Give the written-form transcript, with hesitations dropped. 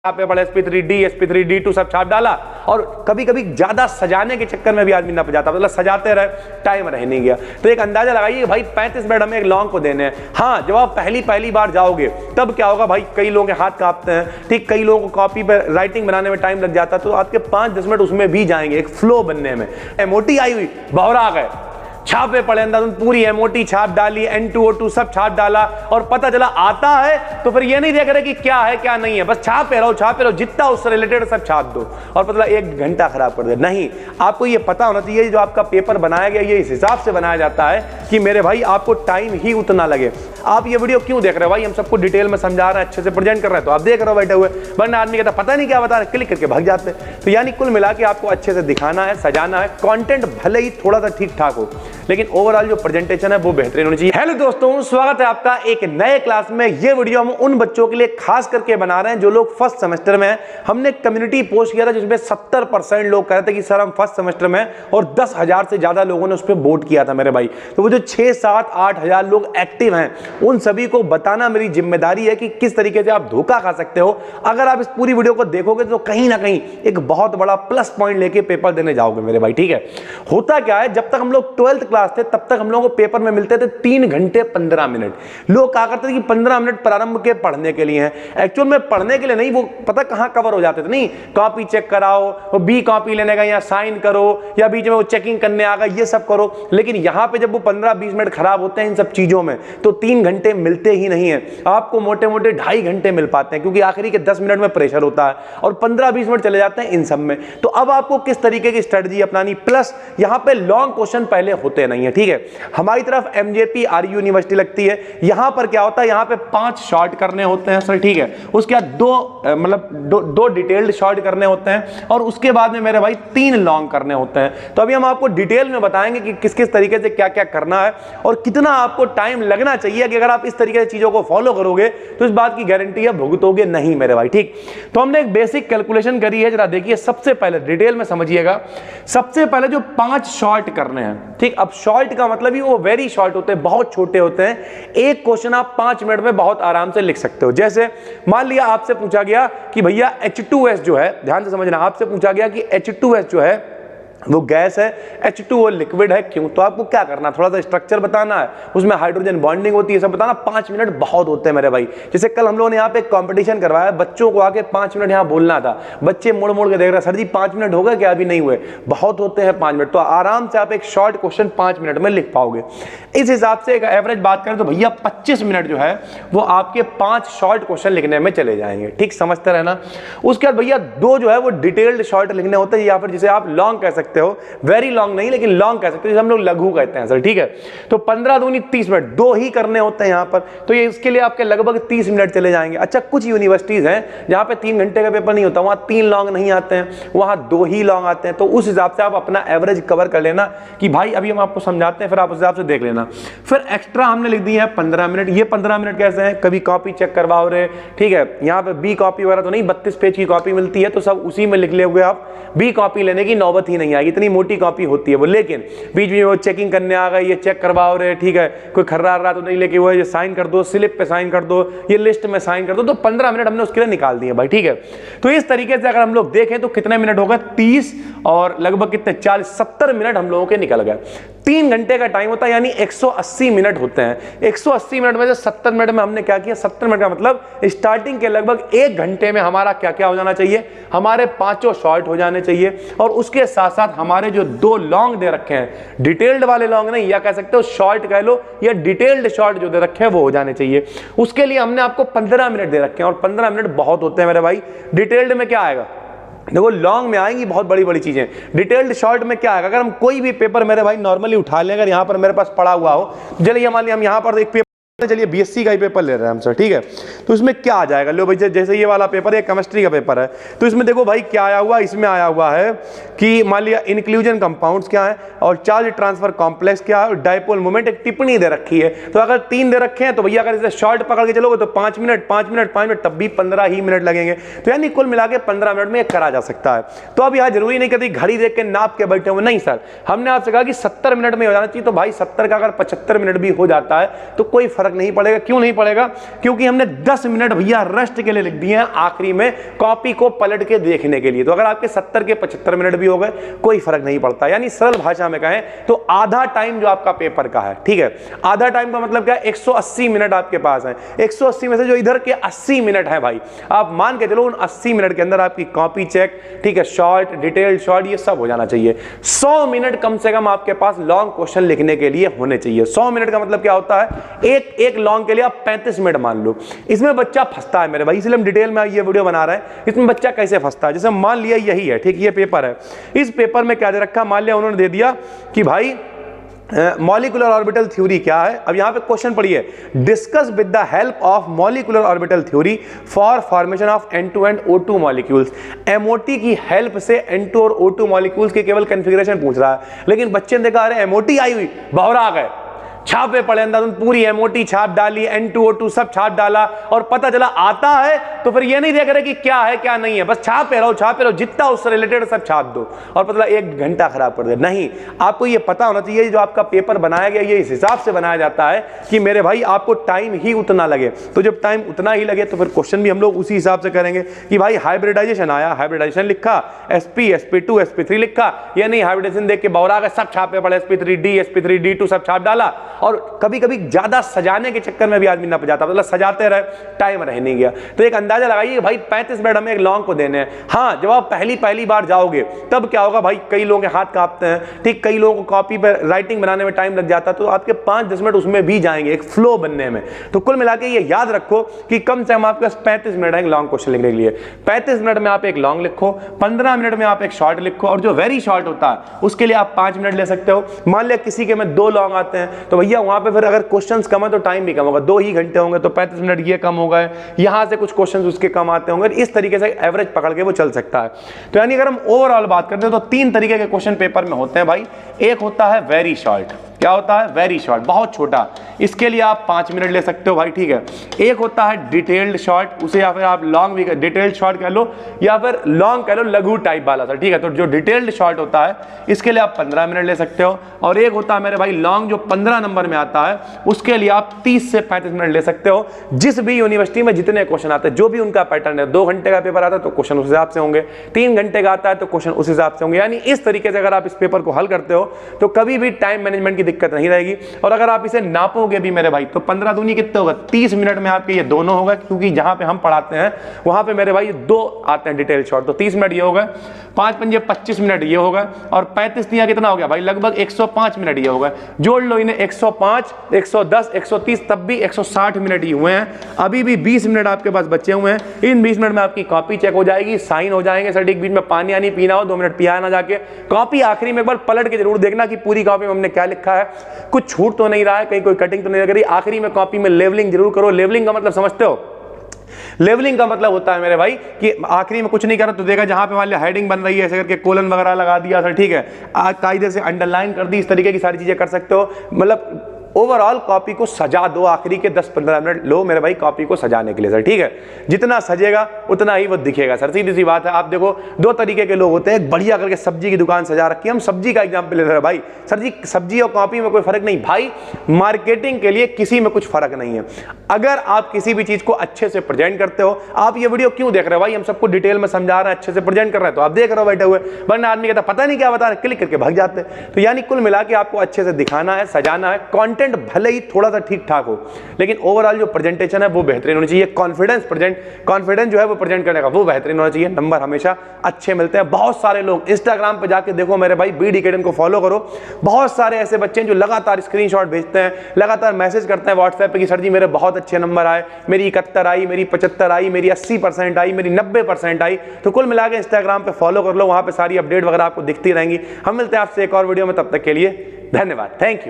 पे पड़े sp3d sp3d2 सब छाप डाला। और कभी कभी ज्यादा सजाने के चक्कर में भी आदमी नप जाता, मतलब सजाते रहे, टाइम रह नहीं गया। तो एक अंदाजा लगाइए भाई 35 मिनट हमें एक लॉन्ग को देने हैं। हाँ, जब आप पहली बार जाओगे तब क्या होगा भाई, कई लोगों के हाथ कांपते हैं, ठीक, कई लोगों को कॉपी पे राइटिंग बनाने में टाइम लग जाता है, तो आपके 5-10 मिनट उसमें भी जाएंगे एक फ्लो बनने में। एमओटी आई हुई, बहरा गए, छापे पड़े अंदर, पूरी एमओटी छाप डाली, N2O2 सब छाप डाला, और पता चला आता है तो फिर ये नहीं देख रहे कि क्या है क्या नहीं है, बस छापे रहो, जितना उससे रिलेटेड सब छाप दो, और पता चला 1 घंटा खराब कर दे। नहीं, आपको ये पता होना चाहिए जो आपका पेपर बनाया गया ये इस हिसाब से बनाया जाता है कि मेरे भाई आपको टाइम ही उतना लगे। आप ये वीडियो क्यों देख रहे हो भाई, हम सबको डिटेल में समझा रहे हैं, अच्छे से प्रेजेंट कर रहे हैं, तो आप देख रहे हो बैठे हुए, वरना आदमी कहता पता नहीं क्या बता रहे, क्लिक करके भाग जाते हैं। तो यानी कुल मिला के आपको अच्छे से दिखाना है, सजाना है, कंटेंट भले ही थोड़ा सा ठीक ठाक हो, लेकिन ओवरऑल जो प्रेजेंटेशन है वो बेहतरीन होनी चाहिए। हेलो दोस्तों, स्वागत है आपका एक नए क्लास में। ये वीडियो हम उन बच्चों के लिए खास करके बना रहे हैं जो लोग फर्स्ट सेमेस्टर में हैं। हमने कम्युनिटी पोस्ट किया था जिसमें 70% लोग कह रहे थे कि सर हम फर्स्ट सेमेस्टर में, और 10,000 से ज्यादा लोगों ने उस पर वोट किया था मेरे भाई। तो वो जो 6, 7, 8 हजार लोग एक्टिव हैं, उन सभी को बताना मेरी जिम्मेदारी है कि किस तरीके से आप धोखा खा सकते हो। अगर आप इस पूरी वीडियो को देखोगे तो कहीं ना कहीं एक बहुत बड़ा प्लस पॉइंट लेके पेपर देने जाओगे मेरे भाई, ठीक है। होता क्या है, जब तक हम लोग 12th क्लास थे तब तक हम लोगों को पेपर में मिलते थे 3 घंटे 15 मिनट। लोग क्या करते थे कि 15 मिनट प्रारंभ के पढ़ने के लिए हैं, एक्चुअल में पढ़ने के लिए नहीं, वो पता कहां कवर हो जाते थे। नहीं, कॉपी चेक कराओ, वो बी कॉपी लेने का, या साइन करो, या बीच में वो चेकिंग करने आ गए, ये सब करो। लेकिन यहां पे जब वो 15-20 मिनट खराब होते हैं इन सब चीजों में, तो 3 घंटे मिलते ही नहीं है। आपको मोटे मोटे 2.5 घंटे मिल पाते हैं, क्योंकि आखिरी के 10 मिनट में प्रेशर होता है, और 15-20 मिनट चले जाते हैं इन सब में। तो अब आपको किस तरीके की स्ट्रेटजी अपनानी, प्लस यहां पे लॉन्ग क्वेश्चन पहले होते नहीं है, ठीक है। हमारी तरफ MJP RU यूनिवर्सिटी लगती है। यहां पर क्या होता है, यहां पे 5 शॉर्ट करने होते हैं सर, ठीक है। उसके बाद 2 डिटेल्ड शॉर्ट करने होते हैं, और उसके बाद में मेरे भाई 3 लॉन्ग करने होते हैं। तो अभी हम आपको डिटेल में बताएंगे कि किस किस तरीके से क्या क्या करना है, और कितना आपको टाइम लगना चाहिए कि अगर आप इस तरीके से चीजों को फॉलो करोगे तो इस बात की गारंटी है भुगतोगे नहीं मेरे भाई, ठीक। तो हमने एक बेसिक कैलकुलेशन करी है, जरा देखिए। सबसे पहले डिटेल में समझिएगा, सबसे पहले जो 5 शॉर्ट करने हैं, ठीक। अब शॉर्ट का मतलब ही वो वेरी शॉर्ट होते हैं, बहुत छोटे होते हैं। एक क्वेश्चन आप 5 मिनट में बहुत आराम से लिख सकते हो। जैसे मान लिया आपसे पूछा गया कि भैया H2S जो है, ध्यान से समझना, आपसे पूछा गया कि H2S जो है वो गैस है, H2O लिक्विड है, क्यों। तो आपको क्या करना, थोड़ा सा स्ट्रक्चर बताना है, उसमें हाइड्रोजन बॉन्डिंग होती है, सब बताना। 5 मिनट बहुत होते हैं मेरे भाई। जैसे कल हम लोगों ने यहाँ पे कंपटीशन करवाया, बच्चों को आके 5 मिनट यहाँ बोलना था, बच्चे मुड़ मुड़ के देख रहे, सर जी 5 मिनट हो गए क्या, अभी नहीं हुए। बहुत होते हैं 5 मिनट, तो आराम से आप एक शॉर्ट क्वेश्चन 5 मिनट में लिख पाओगे। इस हिसाब से एक एवरेज बात करें तो भैया 25 मिनट जो है वो आपके 5 शॉर्ट क्वेश्चन लिखने में चले जाएंगे, ठीक, समझते रहना। उसके बाद भैया 2 जो है वो डिटेल्ड शॉर्ट लिखने होते हैं, या फिर जिसे आप लॉन्ग कह सकते हो, वेरी लॉन्ग नहीं लेकिन लॉन्ग कह सकते हो, जिसे हम लोग लघु कहते हैं सर, ठीक है। तो 15 दूनी 30 मिनट, 2 ही करने होते हैं यहाँ पर, तो ये इसके लिए आपके लगभग 30 मिनट चले जाएंगे। अच्छा, कुछ यूनिवर्सिटीज हैं जहाँ पे 3 घंटे का पेपर नहीं होता, वहाँ 3 लॉन्ग नहीं आते हैं, वहाँ 2 ही लॉन्ग आते हैं। तो उस हिसाब से आप अपना एवरेज कवर कर लेना कि भाई अभी हम आपको समझाते हैं, फिर आप उस हिसाब से देख लेना। फिर एक्स्ट्रा हमने लिख दिए हैं 15 मिनट। ये 15 मिनट कैसे हैं, कभी कॉपी चेक करवाओ रहे, ठीक है, यहाँ पे बी कॉपी वगैरह तो नहीं, 32 पेज की कॉपी मिलती है, तो सब उसी में लिख ले, आप बी कॉपी लेने की नौबत ही नहीं आएगी, इतनी मोटी कॉपी होती है वो। लेकिन बीच में वो चेकिंग करने आ गए, ये चेक करवाओ रहे, ठीक है, कोई खर्रा रहा तो नहीं लेके वो ये साइन कर दो, स्लिप पे साइन कर दो, ये लिस्ट में साइन कर दो, तो 15 मिनट हमने उसके लिए निकाल दिए भाई, ठीक है। तो इस तरीके से अगर हम लोग देखें तो कितने मिनट हो गए, 30 और लगभग कितने 40, 70 मिनट हम लोगों के निकल गए। 3 घंटे का टाइम होता है, यानी 180 मिनट होते हैं। 180 मिनट में से 70 मिनट में हमने क्या किया, 70 मिनट का मतलब स्टार्टिंग के लगभग 1 घंटे में हमारा क्या क्या हो जाना चाहिए, हमारे 5 शॉर्ट हो जाने चाहिए, और उसके साथ साथ हमारे जो 2 लॉन्ग दे रखे हैं, डिटेल्ड वाले लॉन्ग नहीं, या कह सकते हो शॉर्ट कह लो, या डिटेल्ड शॉर्ट जो दे रखे हैं वो हो जाने चाहिए। उसके लिए हमने आपको 15 मिनट दे रखे हैं, और 15 मिनट बहुत होते हैं मेरे भाई। डिटेल्ड में क्या आएगा, देखो लॉन्ग में आएंगी बहुत बड़ी बड़ी चीजें, डिटेल्ड शॉर्ट में क्या आएगा। अगर हम कोई भी पेपर मेरे भाई नॉर्मली उठा लें, अगर यहाँ पर मेरे पास पड़ा हुआ हो, चलिए मान लिया हम यहाँ पर एक पेपर, चलिए BSc का ही पेपर ले रहे हैं हम सर, ठीक है। तो इसमें क्या आ जाएगा, लो भाई जैसे ये वाला पेपर है, केमिस्ट्री का पेपर है, तो इसमें देखो भाई क्या आया हुआ, इसमें आया हुआ है कि मान लिया इंक्लूजन कंपाउंड्स क्या है, और चार्ज ट्रांसफर कॉम्प्लेक्स क्या है, और डायपोल मोमेंट, एक टिप्पणी दे रखी है। तो अगर 3 दे रखे हैं तो भैया अगर इसे शॉर्ट पकड़ के चलोगे तो 5 मिनट 5 मिनट 5 मिनट, तब भी 15 ही मिनट लगेंगे। तो यानी कुल मिला के 15 मिनट में करा जा सकता है। तो अब यहाँ जरूरी नहीं कहती घड़ी देख के नाप के बैठे हुए, नहीं सर, हमने आपसे कहा कि 70 मिनट में हो जाना चाहिए। तो भाई 70 का अगर 75 मिनट भी हो जाता है तो कोई फर्क फर्क नहीं पड़ेगा। क्यों नहीं पड़ेगा? क्योंकि हमने 10 मिनट भैया रेस्ट के लिए लिख दिए हैं आखिरी में कॉपी को पलट के देखने के लिए। तो अगर आपके 70 के 75 मिनट भी हो गए कोई फर्क नहीं पड़ता। यानी सरल भाषा में कहें तो आधा टाइम जो आपका पेपर का है, ठीक है, आधा टाइम का मतलब क्या है, 180 मिनट आपके पास है। 180 में से जो इधर के 80 मिनट है भाई, आप मान के चलो उन 80 मिनट के अंदर आपकी कॉपी चेक, ठीक है, शॉर्ट, डिटेल्ड शॉर्ट, ये सब हो जाना चाहिए। 100 मिनट कम से कम आपके पास लॉन्ग क्वेश्चन लिखने के लिए होने चाहिए। 100 मिनट का मतलब क्या होता है, एक लॉन्ग के लिए आप 35 मिनट मान लो। इसमें बच्चा फंसता है मेरे भाई, इसलिए हम डिटेल में ये वीडियो बना रहे हैं। इसमें बच्चा कैसे फंसता है, जैसे मान लिया यही है, ठीक, ये पेपर है, इस पेपर में क्या दे रखा, मान लिया उन्होंने दे दिया कि भाई मॉलिक्यूलर ऑर्बिटल थ्योरी क्या है। अब यहां पे क्वेश्चन पढ़िए, discuss with the help of molecular orbital theory for formation of N2 and O2 molecules. MOT की हेल्प से N2 और O2 मॉलिक्यूल्स के केवल कन्फिग्रेशन पूछ रहा है, लेकिन बच्चे ने देखा अरे MOT आई हुई, बहरा गए, छापे पड़े अंदर, पूरी MOT छाप डाली, N2O2 सब छाप डाला, और पता चला आता है तो फिर ये नहीं देख रहे कि क्या है क्या नहीं है, बस छापे रहो, जितना उससे रिलेटेड सब छाप दो, और पता चला 1 घंटा खराब कर दे। नहीं, आपको ये पता होना चाहिए जो आपका पेपर बनाया गया ये इस हिसाब से बनाया जाता है कि मेरे भाई आपको टाइम ही उतना लगे। तो जब टाइम उतना ही लगे तो फिर क्वेश्चन भी हम लोग उसी हिसाब से करेंगे कि भाई हाइब्रिडाइजेशन आया, हाइब्रिडाइजेशन लिखा, SP, SP2, SP3 लिखा, ये नहीं हाइब्रिडाइजेशन देख के बौरा गए, सब छापे पड़े, SP3D, SP3, D2 सब छाप डाला, और कभी कभी ज्यादा सजाने के चक्कर में भी आदमी नप जाता, मतलब सजाते रहे, टाइम रह नहीं गया। तो एक अंदाजा लगाइए भाई 35 मिनट हमें एक लॉन्ग को देने हैं। हाँ, जब आप पहली बार जाओगे तब क्या होगा भाई, कई लोगों के हाथ कांपते हैं, ठीक, कई लोगों को कॉपी पर राइटिंग बनाने में टाइम लग जाता है, तो आपके 5-10 मिनट उसमें भी जाएंगे एक फ्लो बनने में। तो कुल मिला के ये याद रखो कि कम से कम आपके पास 35 मिनट है एक लॉन्ग क्वेश्चन लिखने के लिए। 35 मिनट में आप एक लॉन्ग लिखो, 15 मिनट में आप एक शॉर्ट लिखो, और जो वेरी शॉर्ट होता है उसके लिए आप 5 मिनट ले सकते हो। मान लिया किसी के में 2 लॉन्ग आते हैं तो भैया वहां पे फिर अगर क्वेश्चंस कम है तो टाइम भी कम होगा, 2 ही घंटे होंगे तो 35 मिनट ये कम हो गए, यहां से कुछ क्वेश्चंस उसके कम आते होंगे, इस तरीके से एवरेज पकड़ के वो चल सकता है। तो यानी अगर हम ओवरऑल बात करते हैं तो 3 तरीके के क्वेश्चन पेपर में होते हैं भाई। एक होता है वेरी शॉर्ट, क्या होता है, वेरी शॉर्ट, बहुत छोटा, इसके लिए आप 5 मिनट ले सकते हो भाई, ठीक है। एक होता है डिटेल्ड शॉर्ट, उसे या फिर आप लॉन्ग भी, डिटेल्ड शॉर्ट कह लो या फिर लॉन्ग कह लो, लघु टाइप वाला था, ठीक है। तो जो डिटेल्ड शॉर्ट होता है इसके लिए आप 15 मिनट ले सकते हो, और एक होता है मेरे भाई लॉन्ग जो 15 नंबर में आता है उसके लिए आप 30 से 35 मिनट ले सकते हो। जिस भी यूनिवर्सिटी में जितने क्वेश्चन आते हैं, जो भी उनका पैटर्न है, 2 घंटे का पेपर आता है तो क्वेश्चन उस हिसाब से होंगे, 3 घंटे का आता है तो क्वेश्चन उस हिसाब से होंगे। यानी इस तरीके से अगर आप इस पेपर को हल करते हो तो कभी भी टाइम मैनेजमेंट की दिक्कत नहीं रहेगी। और अगर आप इसे नापोगे भी मेरे भाई तो 15 दूनी कितने होगा, 30 मिनट में आपके ये दोनों होगा, क्योंकि जहां पे हम पढ़ाते हैं वहां पे मेरे भाई 2 आते हैं डिटेल शॉर्ट, तो 30 मिनट ये होगा, 5 पंजे 25 मिनट ये होगा, और 35 दिया कितना हो गया भाई, लगभग 105 मिनट ये होगा। जोड़ लो इन्हें, 105, 110, 130, तब भी 160 मिनट ही हुए हैं। अभी भी 20 मिनट आपके पास बचे हुए हैं। इन 20 मिनट में आपकी कॉपी चेक हो जाएगी, साइन हो जाएंगे, सटीक, बीच में पानी आनी पीना हो 2 मिनट पिया ना जाके। कॉपी आखिरी में एक बार पलट के जरूर देखना कि पूरी कॉपी में हमने क्या लिखा है, कुछ छूट तो नहीं रहा है, कहीं कोई कटिंग तो नहीं लग रही। आखिरी में कॉपी में लेवलिंग जरूर करो। लेवलिंग का मतलब समझते हो? लेवलिंग का मतलब होता है मेरे भाई कि आखिरी में कुछ नहीं करो तो देखा जहां पे मान लिया हेडिंग बन रही है ऐसे करके कोलन वगैरह लगा दिया सर, ठीक है, कायदे से अंडरलाइन कर दी, इस तरीके की सारी चीजें कर सकते हो। मतलब ओवरऑल कॉपी को सजा दो, आखिरी के 10-15 मिनट लो मेरे भाई कॉपी को सजाने के लिए सर, ठीक है। जितना सजेगा उतना ही वो दिखेगा सर, सीधी सी बात है। आप देखो 2 तरीके के लोग होते हैं, बढ़िया करके सब्जी की दुकान सजा रखी है, हम सब्जी का एग्जांपल ले रहे हैं भाई, सर जी सब्जी और कॉपी में कोई फर्क नहीं भाई, मार्केटिंग के लिए किसी में कुछ फर्क नहीं है। अगर आप किसी भी चीज को अच्छे से प्रेजेंट करते हो, आप ये वीडियो क्यों देख रहे हो भाई, हम सबको डिटेल में समझा रहे हैं, अच्छे से प्रेजेंट कर रहे हैं तो आप देख रहे हो बैठे हुए, वरना आदमी कहता पता नहीं क्या बता रहे, क्लिक करके भाग जाते हैं। तो यानी कुल मिला के आपको अच्छे से दिखाना है, सजाना है, कंटेंट भले ही थोड़ा सा ठीक ठाक हो लेकिन ओवरऑल जो प्रेजेंटेशन है वो बेहतरीन होनी चाहिए। कॉन्फिडेंस जो है वो प्रेजेंट करने का वो बेहतरीन होना चाहिए। नंबर हमेशा अच्छे मिलते हैं। बहुत सारे लोग इंस्टाग्राम पे जाके देखो मेरे भाई, बीड एकेडमी को फॉलो करो, बहुत सारे ऐसे बच्चे हैं जो लगातार स्क्रीनशॉट भेजते हैं, लगातार मैसेज करते हैं व्हाट्सएप पे कि सर जी मेरे बहुत अच्छे नंबर आए, मेरी 71 आई, मेरी 75 आई, मेरी 80% आई, मेरी 90% आई। तो कुल मिला के इंस्टाग्राम पे फॉलो कर लो, वहां पे सारी अपडेट वगैरह आपको दिखती रहेंगी। हम मिलते हैं आपसे एक और वीडियो में, तब तक के लिए धन्यवाद, थैंक यू।